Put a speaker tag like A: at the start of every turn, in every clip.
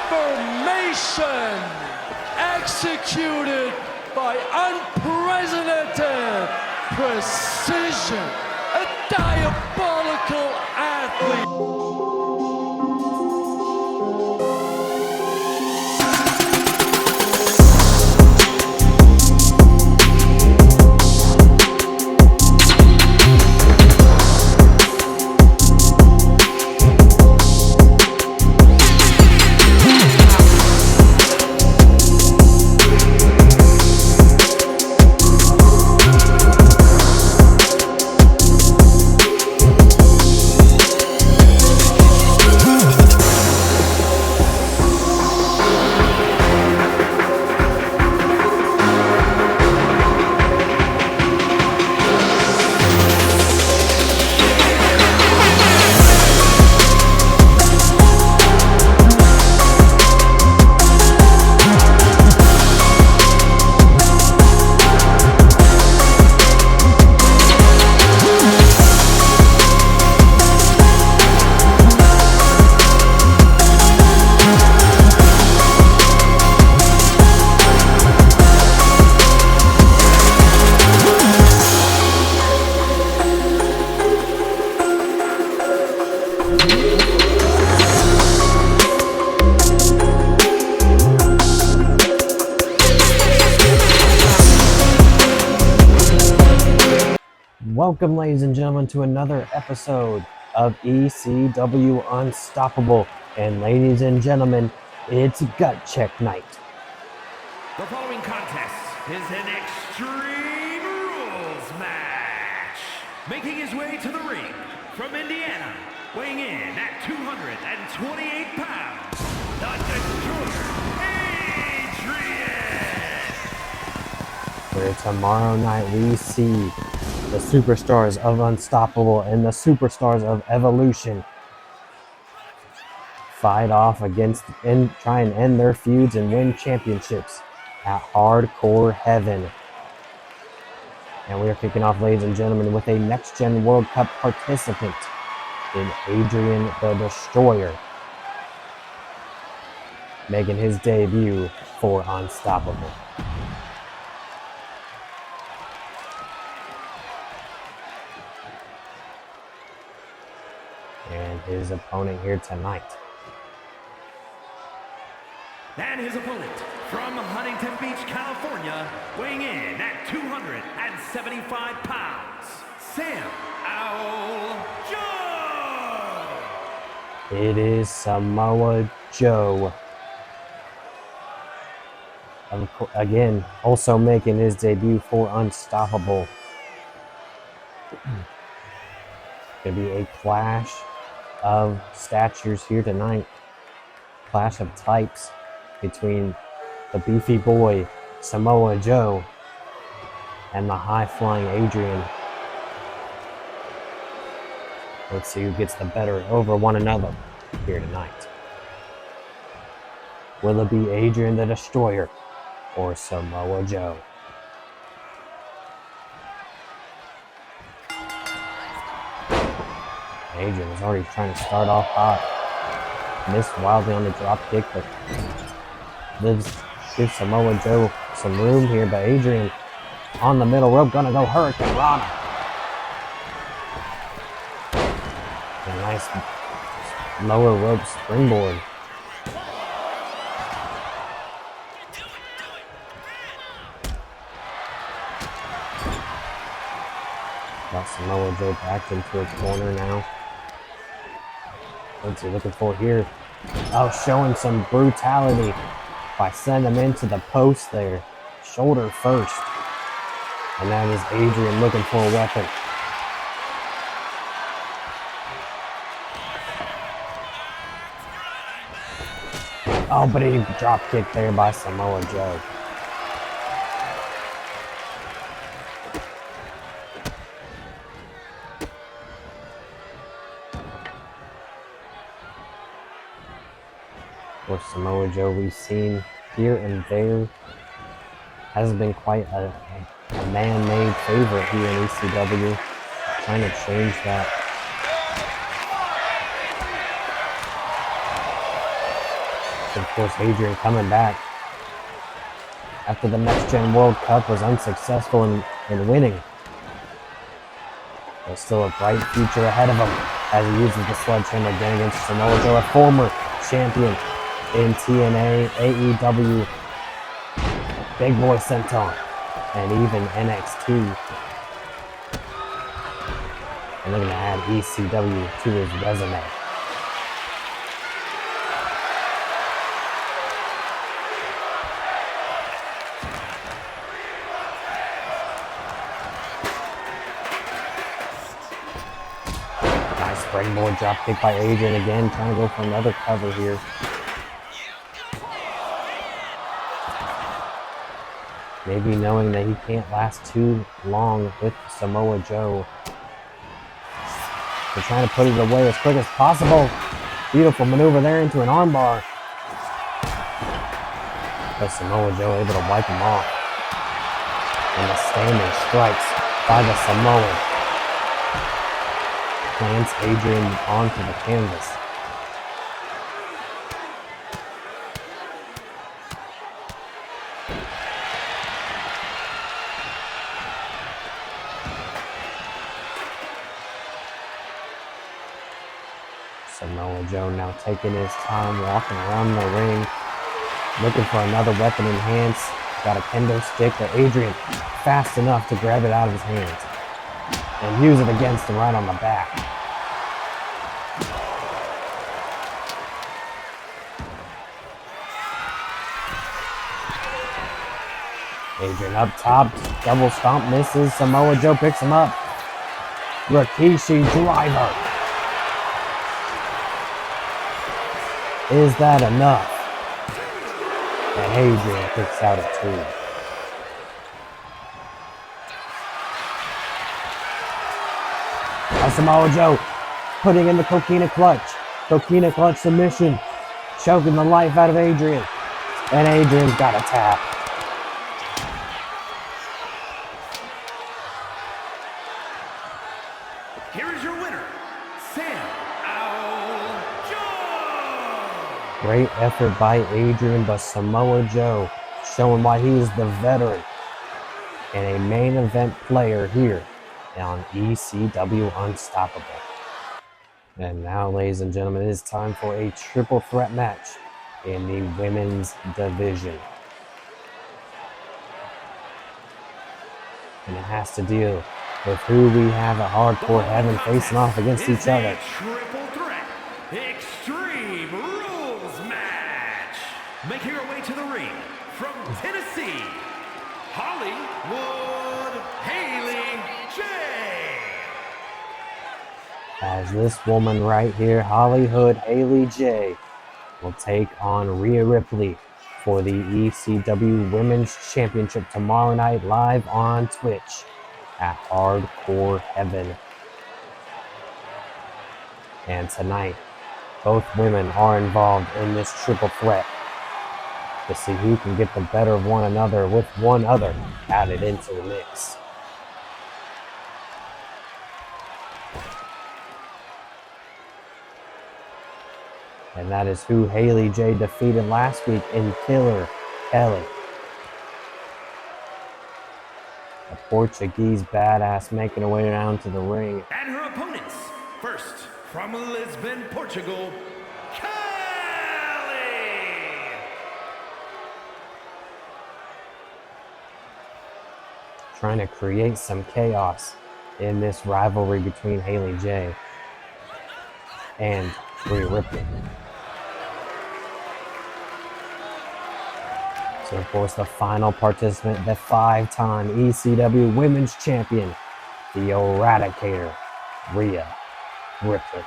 A: transformation executed by unprecedented precision, a diabolical athlete.
B: Welcome, ladies and gentlemen, to another episode of ECW Unstoppable. And ladies and gentlemen, it's Gut Check Night.
C: The following contest is an Extreme Rules match. Making his way to the ring from Indiana, weighing in at 228 pounds, the Destroyer, Adrian.
B: Where tomorrow night we see the superstars of Unstoppable and the superstars of Evolution fight off against and try and end their feuds and win championships at Hardcore Heaven. And we are kicking off, ladies and gentlemen, with a Next Gen World Cup participant in Adrian the Destroyer, making his debut for Unstoppable. And his opponent here tonight.
C: And his opponent from Huntington Beach, California, weighing in at 275 pounds, Sam Owl Joe.
B: It is Samoa Joe. Again, also making his debut for Unstoppable. Gonna be a clash of statures here tonight. Clash of types between the beefy boy Samoa Joe and the high-flying Adrian. Let's see who gets the better over one another here tonight. Will it be Adrian the Destroyer or Samoa Joe? Adrian is already trying to start off hot. Missed wildly on the drop kick, but gives Samoa Joe some room here. But Adrian on the middle rope, gonna go Hurricane Rana. A nice lower rope springboard. Got Samoa Joe backed into a corner now. What's he looking for here? Oh, showing some brutality by sending him into the post there. Shoulder first. And that is Adrian looking for a weapon. Oh, but he drop kicked there by Samoa Joe. Or Samoa Joe, we've seen here and there, has been quite a man-made favorite here in ECW. Trying to change that. Of course, Adrian coming back after the Next Gen World Cup was unsuccessful in winning. There's still a bright future ahead of him as he uses the sledgehammer again against Samoa Joe, a former champion in TNA, AEW, Big Boy Senton, and even NXT. And looking to add ECW to his resume. Nice springboard drop kick by Adrian again, trying to go for another cover here. Maybe knowing that he can't last too long with Samoa Joe. They're trying to put it away as quick as possible. Beautiful maneuver there into an armbar. But Samoa Joe able to wipe him off. And the standing strikes by the Samoan plants Adrian onto the canvas. Samoa Joe now taking his time walking around the ring, looking for another weapon in hands. Got a kendo stick, but Adrian fast enough to grab it out of his hands and use it against him right on the back. Adrian up top, double stomp misses. Samoa Joe picks him up. Rikishi driver. Is that enough? And Adrian picks out a 2. Now Samoa Joe putting in the coquina clutch. Coquina clutch submission. Choking the life out of Adrian. And Adrian's got a tap.
C: Here is your winner, Samoa Joe.
B: Great effort by Adrian, but Samoa Joe showing why he is the veteran and a main event player here on ECW Unstoppable. And now, ladies and gentlemen, it is time for a triple threat match in the women's division. And it has to deal with who we have at Hardcore Heaven facing off against each other.
C: Triple threat Extreme Rules match. Making her way to the ring from Tennessee, Hollywood Haley J.
B: As this woman right here, Hollywood Haley J, will take on Rhea Ripley for the ECW Women's Championship tomorrow night live on Twitch at Hardcore Heaven. And tonight, both women are involved in this triple threat to see who can get the better of one another with one other added into the mix. And that is who Haley J defeated last week in Killer Kelly. A Portuguese badass making her way down to the ring.
C: And her opponents, first from Lisbon, Portugal, Kelly.
B: Trying to create some chaos in this rivalry between Haley J and Rhea Ripley. So, of course, the final participant, the 5-time ECW Women's Champion, the Eradicator, Rhea Ripley.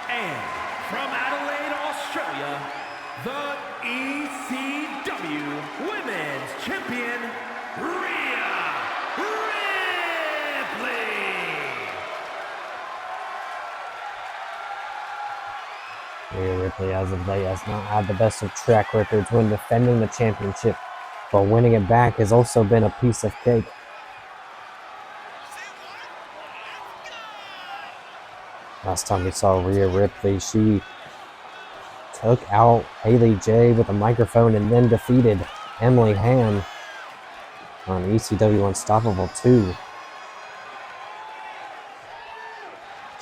C: And from Adelaide, Australia, the ECW Women's Champion, Rhea Ripley.
B: Rhea Ripley, as of late, has not had the best of track records when defending the championship, but winning it back has also been a piece of cake. Last time we saw Rhea Ripley, she took out Haley J with a microphone and then defeated Emily Ham on ECW Unstoppable 2.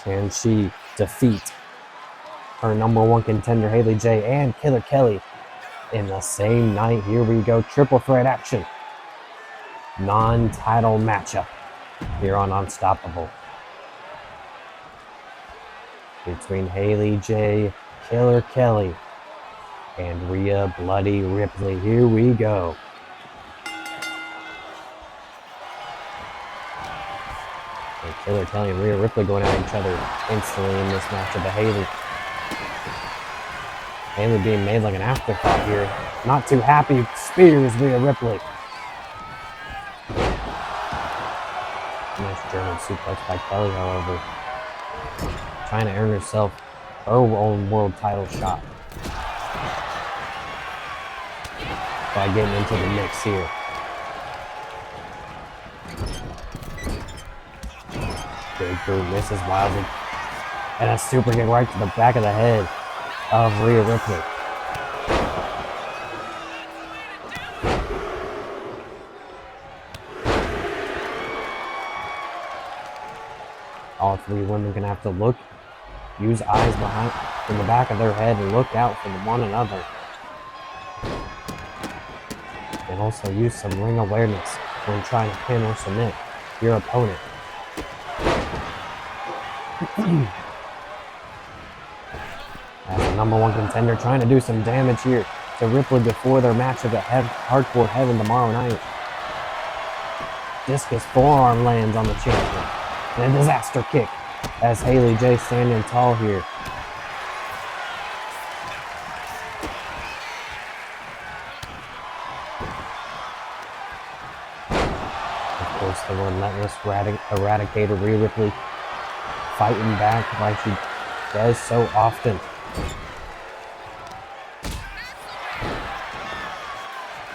B: Can she defeat her number one contender, Haley J, and Killer Kelly in the same night? Here we go, triple threat action. Non-title matchup here on Unstoppable. Between Haley J, Killer Kelly, and Rhea Bloody Ripley. Here we go. And Killer Kelly and Rhea Ripley going at each other instantly in this matchup. But Haley being made like an afterthought here. Not too happy. Spears Rhea Ripley. Nice German suplex by Kelly, however. Trying to earn herself her own world title shot by getting into the mix here. Big boot misses wildly. And a super kick right to the back of the head of Rhea Ripley. All three women gonna have to use eyes behind in the back of their head and look out for one another. And also use some ring awareness when trying to pin or submit your opponent. As the number one contender trying to do some damage here to Ripley before their match at Hardcore Heaven tomorrow night. Discus forearm lands on the champion. And a disaster kick as Haley J standing tall here. Of course, the relentless Eradicator Rhea Ripley fighting back like she does so often.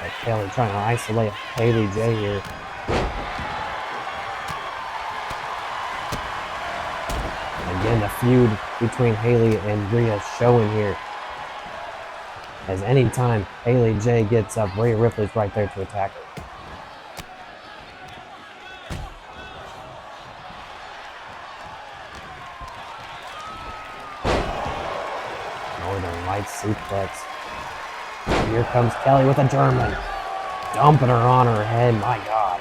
B: But Kelly trying to isolate Haley J here. Again, the feud between Haley and Rhea is showing here. As anytime Haley J gets up, Rhea Ripley's right there to attack her. Northern Lights suplex. Here comes Kelly with a German. Dumping her on her head, my God.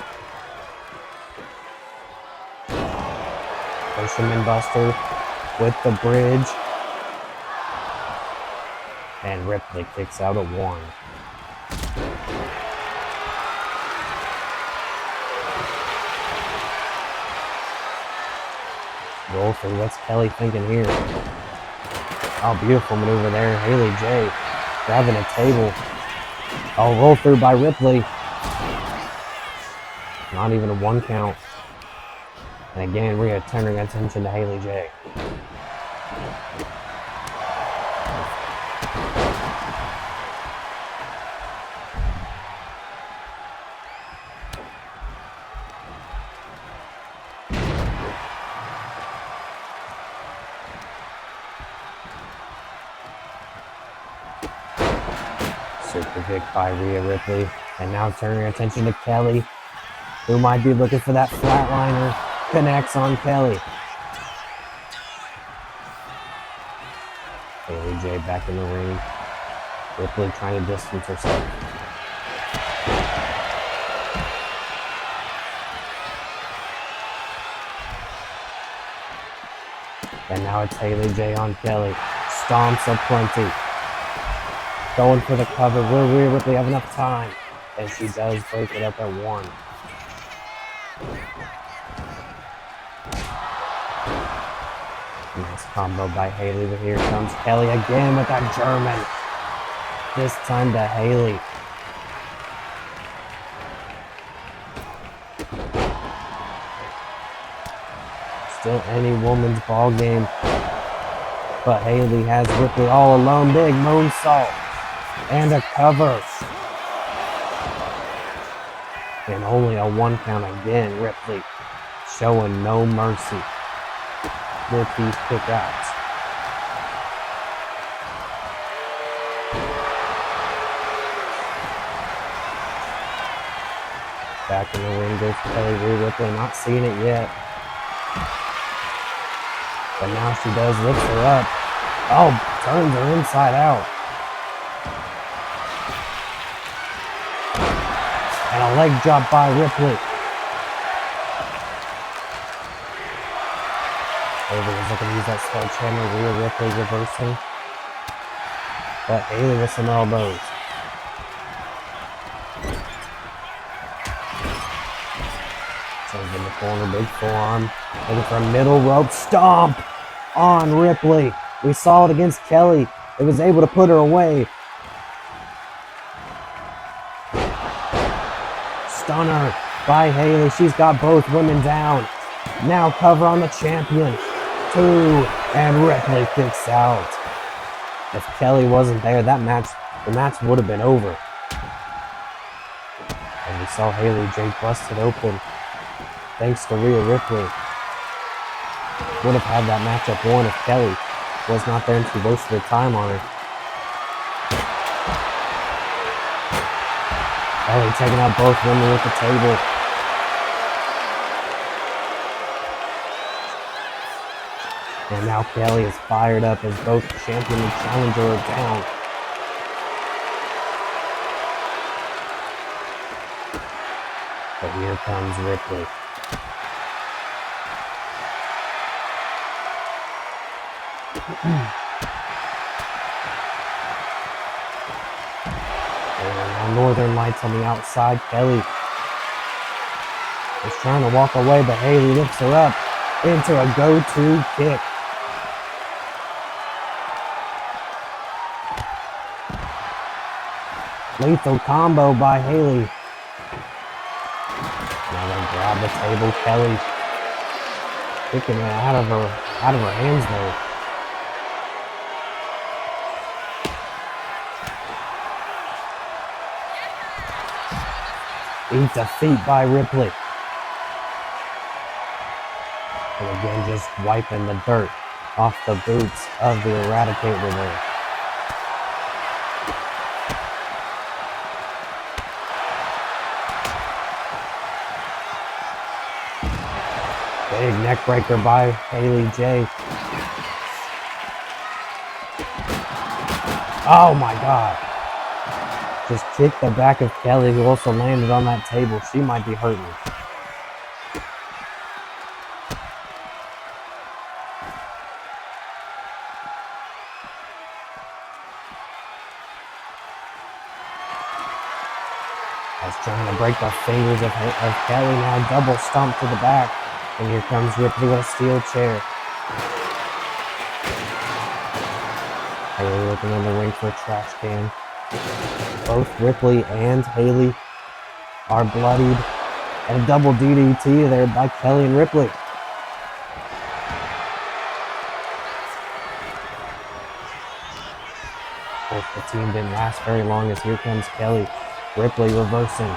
B: Fisherman Buster with the bridge. And Ripley kicks out at 1. Roll through. What's Kelly thinking here? Oh, beautiful maneuver there. Haley J grabbing a table. Oh, roll through by Ripley. Not even a 1 count. And again, Rhea turning attention to Haley J. Super kick by Rhea Ripley. And now turning her attention to Kelly, who might be looking for that flatliner. Connects on Kelly. Haley J back in the ring. Ripley trying to distance herself. And now it's Haley J on Kelly. Stomps aplenty. Going for the cover. Will Rhea Ripley have enough time? And she does break it up at 1. Nice combo by Haley, but here comes Kelly again with that German. This time to Haley. Still any woman's ball game But Haley has Ripley all alone. Big moonsault. And a cover. And only a 1 count again. Ripley showing no mercy with these kickouts. Back in the ring goes Kelly Rhea Ripley, not seeing it yet. But now she does, lifts her up. Oh, turns her inside out. And a leg drop by Ripley. Haley was looking to use that sledgehammer. Rhea Ripley reversing. But Haley with some elbows. In the corner, big forearm. Looking for a middle rope stomp on Ripley. We saw it against Kelly. It was able to put her away. Stunner by Haley. She's got both women down. Now cover on the champion. 2, and Ripley kicks out. If Kelly wasn't there, the match would have been over. And we saw Haley J busted open. Thanks to Rhea Ripley. Would have had that matchup won if Kelly was not there and she wasted her time on her. Kelly taking out both women with the table. And now Kelly is fired up as both champion and challenger are down. But here comes Ripley. And Northern Lights on the outside. Kelly is trying to walk away, but Haley lifts her up into a go-to kick. Lethal combo by Haley. Now they grab the table. Kelly kicking it out of her hands though. Eat defeat by Ripley. And again, just wiping the dirt off the boots of the Eradicator there. Big neck breaker by Haley J. Oh my God. Just kicked the back of Kelly, who also landed on that table. She might be hurting. As trying to break the fingers of Kelly now. Double stomp to the back. And here comes Ripley with a steel chair. Haley looking in the ring for a trash can. Both Ripley and Haley are bloodied. And a double DDT there by Kelly and Ripley. Both the team didn't last very long as here comes Kelly. Ripley reversing.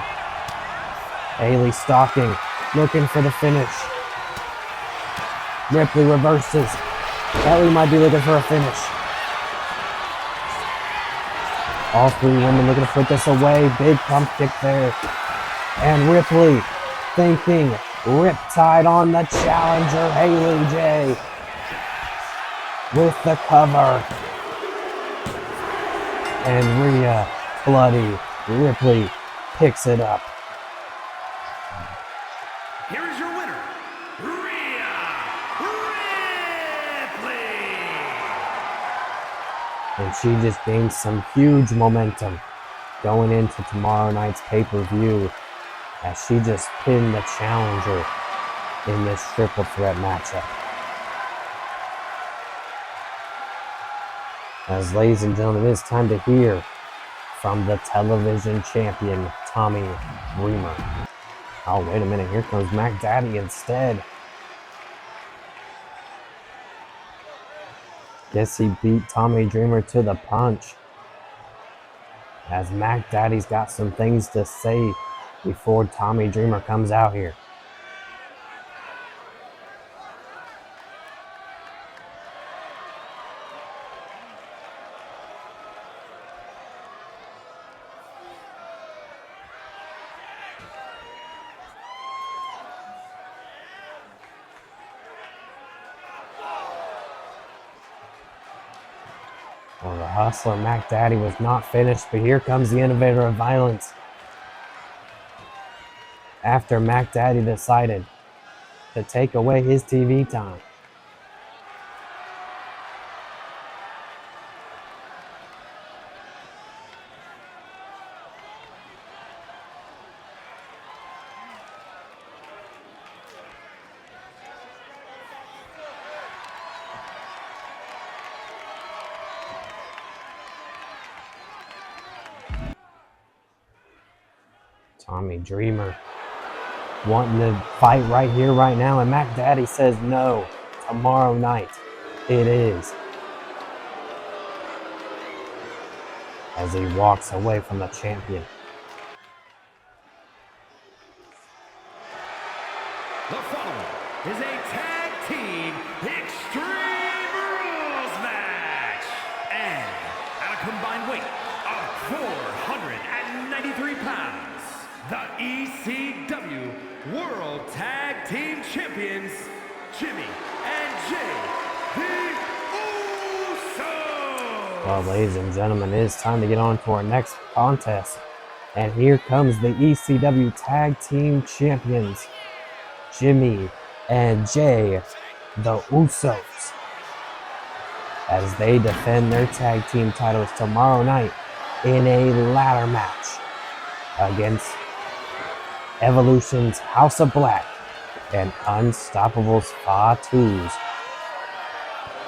B: Haley stalking, looking for the finish. Ripley reverses. Kelly might be looking for a finish. All three women looking to put this away. Big pump kick there. And Ripley thinking riptide on the challenger, Haley J. With the cover. And Rhea, bloody. Ripley picks it up.
C: Here is your winner, Rhea Ripley.
B: And she just gained some huge momentum going into tomorrow night's pay-per-view as she just pinned the challenger in this triple threat matchup. As ladies and gentlemen, it is time to hear from the television champion, Tommy Dreamer. Oh, wait a minute, here comes Mac Daddy instead. Guess he beat Tommy Dreamer to the punch. As Mac Daddy's got some things to say before Tommy Dreamer comes out here. Well, the hustler Mac Daddy was not finished, but here comes the innovator of violence. After Mac Daddy decided to take away his TV time. Tommy Dreamer wanting to fight right here, right now, and Mac Daddy says no. Tomorrow night, it is. As he walks away from the champion.
C: The following is a tag team Extreme Rules match. And at a combined weight of 493 pounds, the ECW World Tag Team Champions, Jimmy and Jay, the Usos.
B: Well, ladies and gentlemen, it is time to get on to our next contest. And here comes the ECW Tag Team Champions, Jimmy and Jay, the Usos, as they defend their tag team titles tomorrow night in a ladder match against Evolution's House of Black and Unstoppable's Fatus.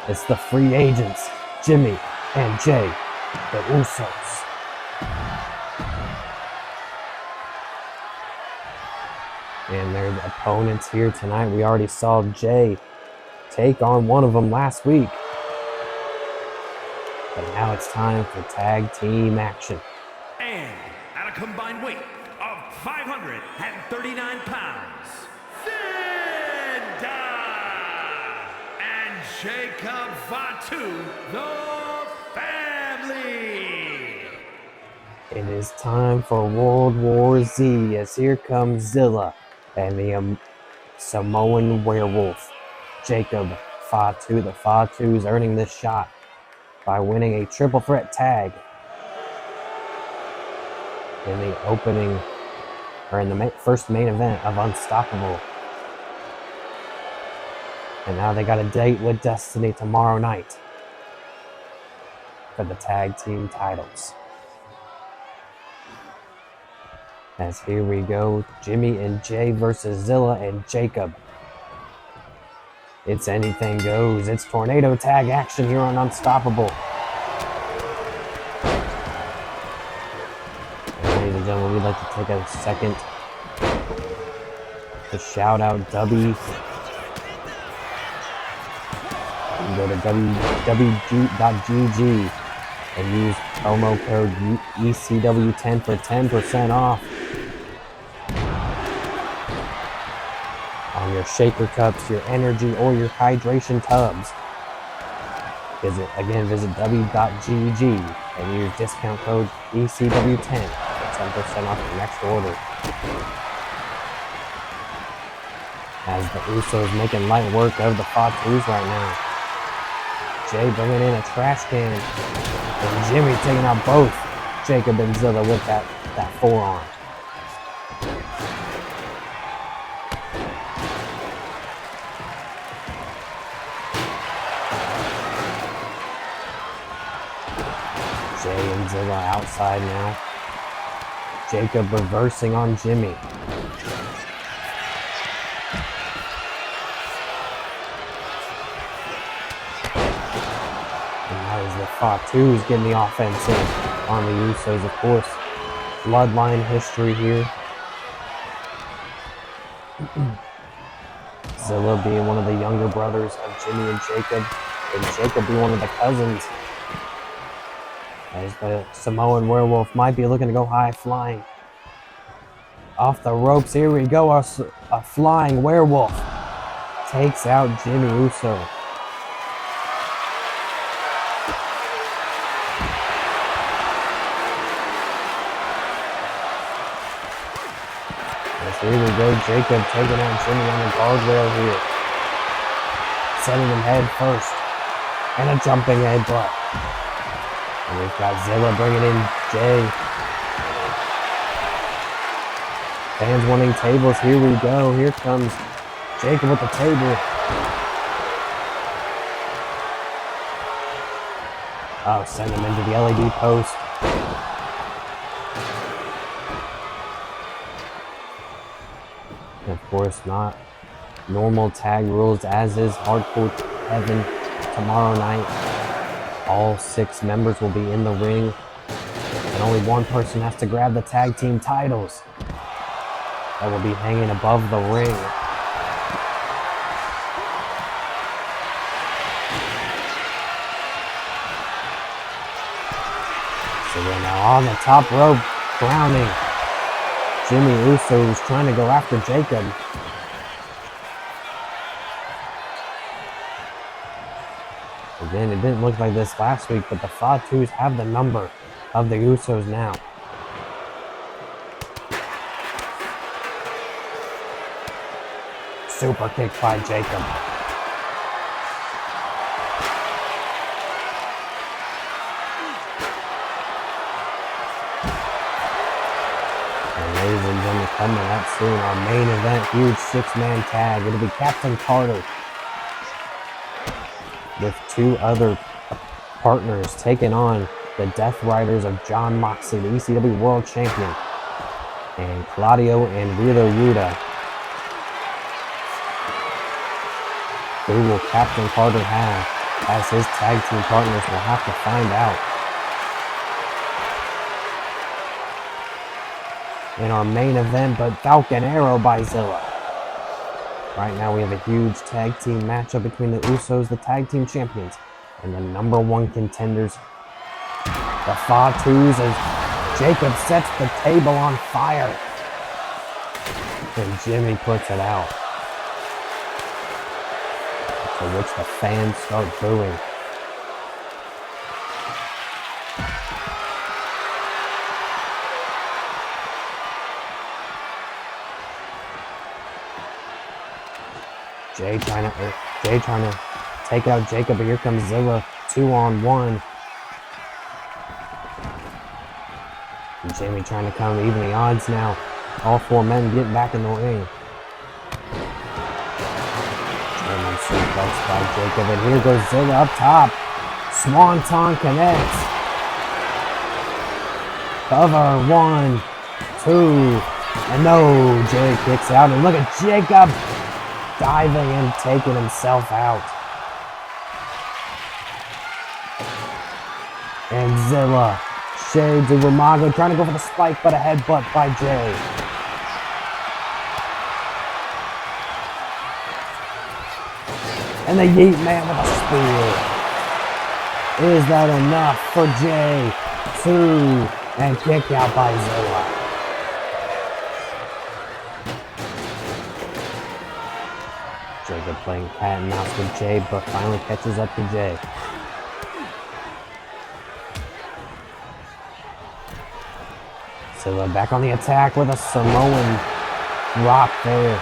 B: It's the free agents, Jimmy and Jay, the Usos. And their opponents here tonight, we already saw Jay take on one of them last week. But now it's time for tag team action.
C: And at a combined weight of 539 pounds, Cinda and Jacob Fatu, the family.
B: It is time for World War Z, as here comes Zilla and the Samoan werewolf, Jacob Fatu. The Fatu's earning this shot by winning a triple threat tag in the opening, or in the first main event of Unstoppable. And now they got a date with Destiny tomorrow night for the tag team titles. As here we go, Jimmy and Jay versus Zilla and Jacob. It's anything goes. It's tornado tag action here on Unstoppable. And ladies and gentlemen, we'd like to take a second to shout out W. You can go to www.gg and use promo code ECW10 for 10% off on your shaker cups, your energy, or your hydration tubs. Visit www.gg and use discount code ECW10 for 10% off your next order. As the Usos making light work of the Fatus right now. Jay bringing in a trash can. And Jimmy taking out both Jacob and Zilla with that forearm. Jay and Zilla outside now. Jacob reversing on Jimmy. The Fatus getting the offense in on the Usos, of course. Bloodline history here. Zilla being one of the younger brothers of Jimmy and Jacob. Could Jacob be one of the cousins? As the Samoan werewolf might be looking to go high flying. Off the ropes, here we go, a flying werewolf. Takes out Jimmy Uso. As here we go, Jacob taking out Jimmy on the guardrail here. Sending him head first. And a jumping headbutt. And we've got Zilla bringing in Jay. Fans wanting tables. Here we go. Here comes Jacob with the table. Oh, send him into the LED post. And of course, not normal tag rules, as is Hardcore Heaven tomorrow night. All 6 members will be in the ring, and only one person has to grab the tag team titles that will be hanging above the ring. So we're now on the top rope, drowning. Jimmy Uso is trying to go after Jacob. Again, it didn't look like this last week, but the Fatus have the number of the Usos now. Super kick by Jacob. And ladies and gentlemen, coming up soon, our main event, huge 6-man tag. It'll be Captain Carter with 2 other partners taking on the Death Riders of John Moxley, the ECW World Champion, and Claudio and Wheeler Yuta. Who will Captain Carter have as his tag team partners? We'll have to find out. In our main event, but Falcon Arrow by Zilla. Right now we have a huge tag team matchup between the Usos, the tag team champions, and the number 1 contenders, the Fatus, as Jacob sets the table on fire. And Jimmy puts it out. To which the fans start booing. Jay trying to take out Jacob, but here comes Zilla, 2-on-1. And Jimmy trying to come even the odds now. All 4 men get back in the ring. German suplex by Jacob, and here goes Zilla up top. Swanton connects. Cover, 1, 2, and no, Jay kicks out, and look at Jacob diving and taking himself out. And Zilla shades over Mago, trying to go for the spike, but a headbutt by Jay. And the Yeet Man with a spear. Is that enough for Jay? 2, and kick out by Zilla. Jacob playing cat and mouse with Jay, but finally catches up to Jay. Zilla back on the attack with a Samoan rock there.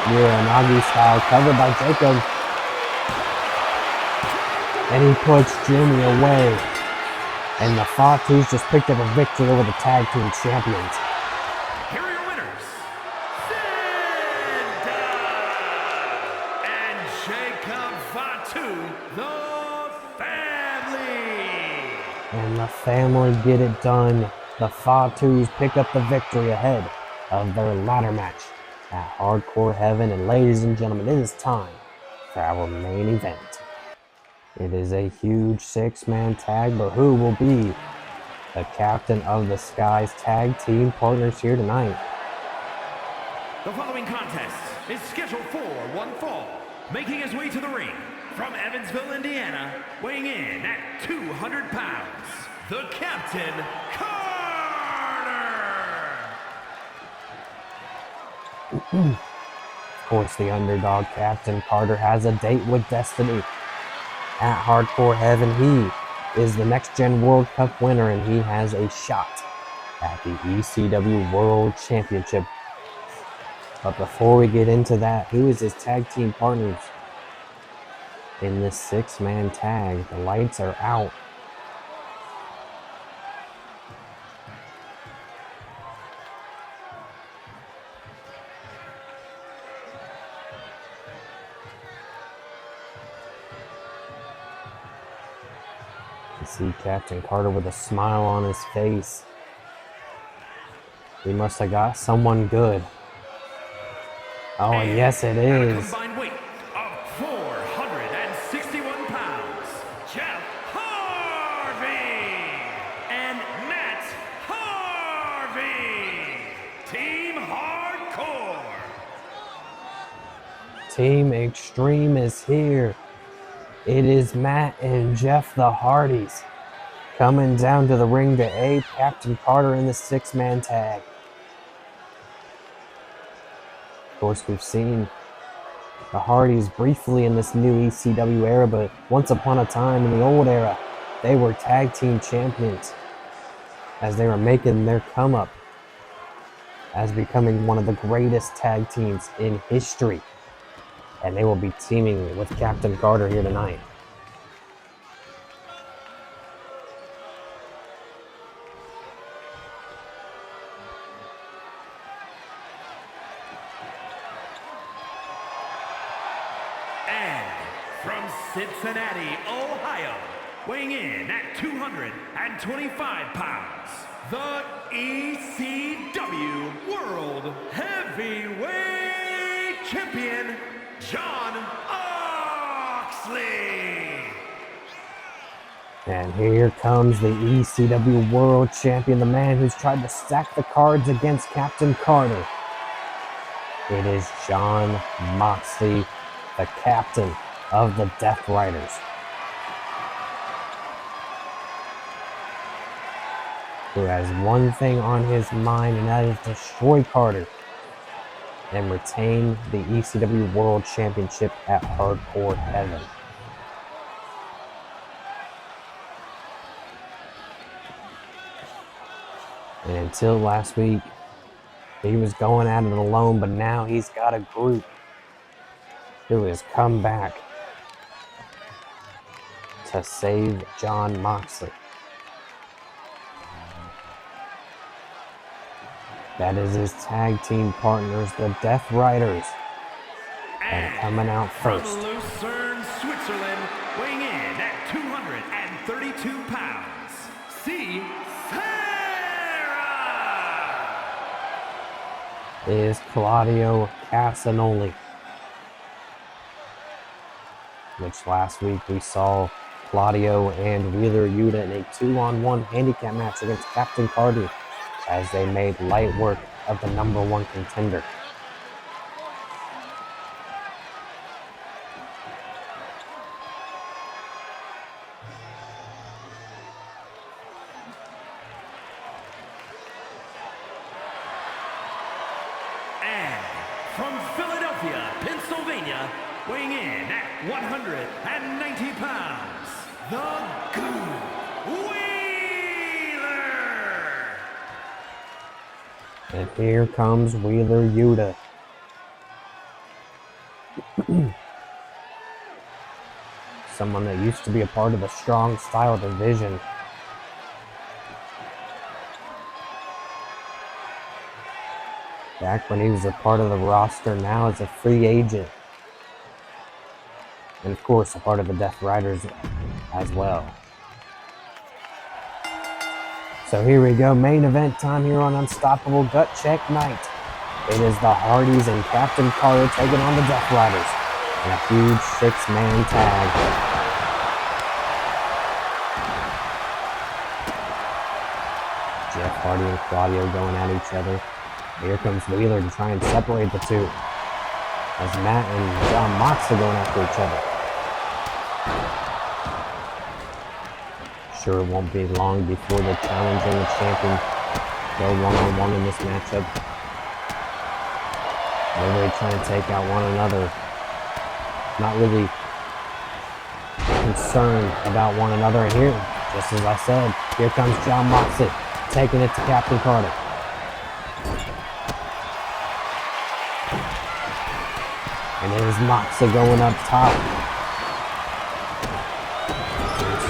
B: Uranagi style, covered by Jacob. And he puts Jimmy away. And the Fatus just picked up a victory over the tag team champions.
C: Here are your winners, Cinda and Jacob Fatu, the family.
B: And the family get it done. The Fatus pick up the victory ahead of their ladder match at Hardcore Heaven. And ladies and gentlemen, it is time for our main event. It is a huge 6-man tag, but who will be the Captain of the Skies tag team partners here tonight?
C: The following contest is scheduled for one fall, making his way to the ring from Evansville, Indiana, weighing in at 200 pounds, the Captain Carter!
B: Of course, the underdog Captain Carter has a date with destiny. At Hardcore Heaven, he is the Next Gen World Cup winner, and he has a shot at the ECW World Championship. But before we get into that, who is his tag team partners in this 6-man tag? The lights are out. You see Captain Carter with a smile on his face. He must have got someone good. Oh, and yes, it is.
C: A combined weight of 461 pounds, Jeff Harvey and Matt Harvey. Team Hardcore.
B: Team Extreme is here. It is Matt and Jeff the Hardys coming down to the ring to aid Captain Carter in the 6-man tag. Of course, we've seen the Hardys briefly in this new ECW era, but once upon a time in the old era, they were tag team champions as they were making their come up as becoming one of the greatest tag teams in history. And they will be teaming with Captain Carter here tonight.
C: And from Cincinnati, Ohio, weighing in at 225 pounds, the ECW World Heavyweight Champion, John Oxley.
B: And here comes the ECW World Champion, the man who's tried to stack the cards against Captain Carter. It is Jon Moxley, the captain of the Death Riders, who has one thing on his mind, and that is destroy Carter and retain the ECW World Championship at Hardcore Heaven. And until last week, he was going at it alone, but now he's got a group who has come back to save Jon Moxley. That is his tag team partners, the Death Riders. And coming out first,
C: from Lucerne, Switzerland, weighing in at 232 pounds, C. Sarah!
B: is Claudio Castagnoli, which last week we saw Claudio and Wheeler Yuta in a 2-on-1 handicap match against Captain Carter as they made light work of the #1 contender.
C: And from Philadelphia, Pennsylvania, weighing in at 190 pounds, the Goo Wheeler!
B: And here comes Wheeler Yuta. Someone that used to be a part of the Strong Style division. Back when he was a part of the roster, now as a free agent. And of course, a part of the Death Riders as well. So here we go, main event time here on Unstoppable Gut Check Night. It is the Hardys and Captain Carter taking on the Death Riders in a huge 6-man tag. Jeff Hardy and Claudio going at each other. Here comes Wheeler to try and separate the two. as Matt and John Moxley going after each other. Sure, it won't be long before the challenger and the champion go one-on-one in this matchup. They're really trying to take out one another. Not really concerned about one another. And here, just as I said, here comes John Moxley taking it to Captain Carter. And it is Moxley going up top.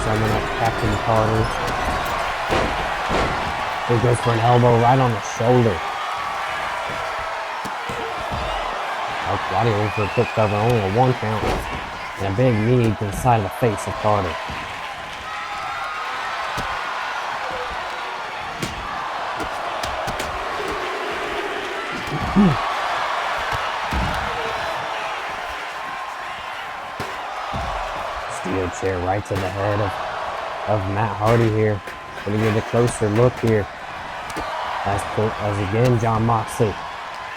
B: Summing up Captain Carter. He goes for an elbow right on the shoulder. Claudio in for a quick cover, only a 1 count. And a big knee to the side of the face of Carter. Steel chair right to the head of Matt Hardy here. Gonna get a closer look here. As again, John Moxley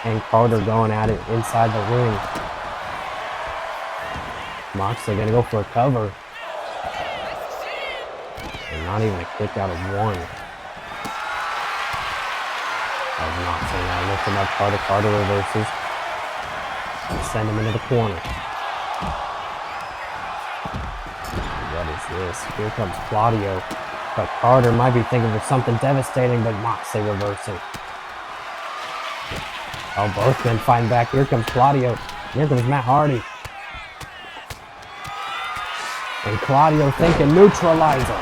B: and Carter going at it inside the ring. Moxley gonna go for a cover. And not even a kick out of 1. As Moxley now lifting up Carter. Carter reverses. And send him into the corner. What is this? Here comes Claudio. But Carter might be thinking of something devastating, but Moxley reversing. Oh, both men fighting back. Here comes Claudio. Here comes Matt Hardy. And Claudio thinking neutralizer.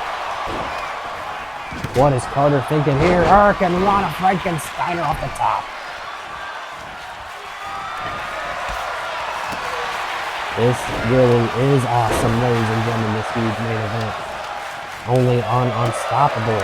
B: What is Carter thinking here? Hurricane Rana Frankensteiner off the top. This really is awesome, ladies and gentlemen, this huge main event. Only on Unstoppable.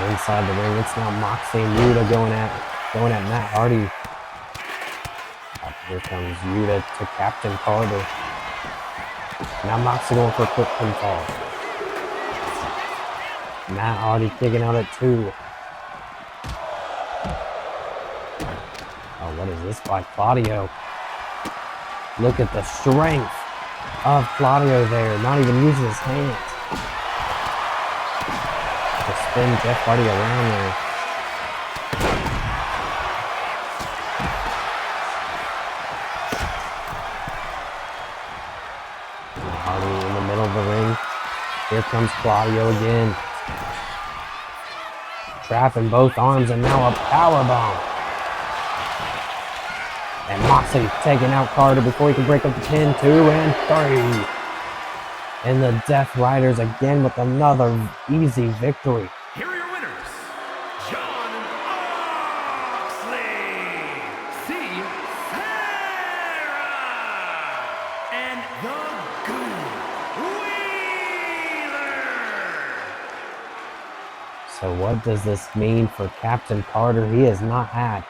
B: Inside the ring, it's now Moxley and Yuta going at Matt Hardy. Here comes Yuta to Captain Carter. Now Moxley going for a quick pinfall. Matt Hardy kicking out at 2. Oh, what is this by Claudio? Look at the strength of Claudio there, not even using his hands. Spin Jeff Hardy around there. Hardy in the middle of the ring. Here comes Claudio again. Trapping both arms and now a powerbomb. And Moxley taking out Carter before he can break up the pin. 2 and 3. And the Death Riders again with another easy victory.
C: Here are your winners, John Moxley, Sarah, and the Good Wheeler.
B: So what does this mean for Captain Carter? He has not had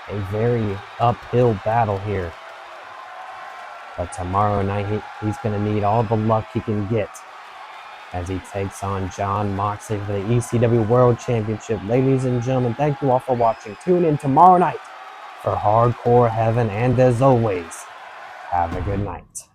B: a very uphill battle here. But tomorrow night, he's going to need all the luck he can get as he takes on John Moxley for the ECW World Championship. Ladies and gentlemen, thank you all for watching. Tune in tomorrow night for Hardcore Heaven. And as always, have a good night.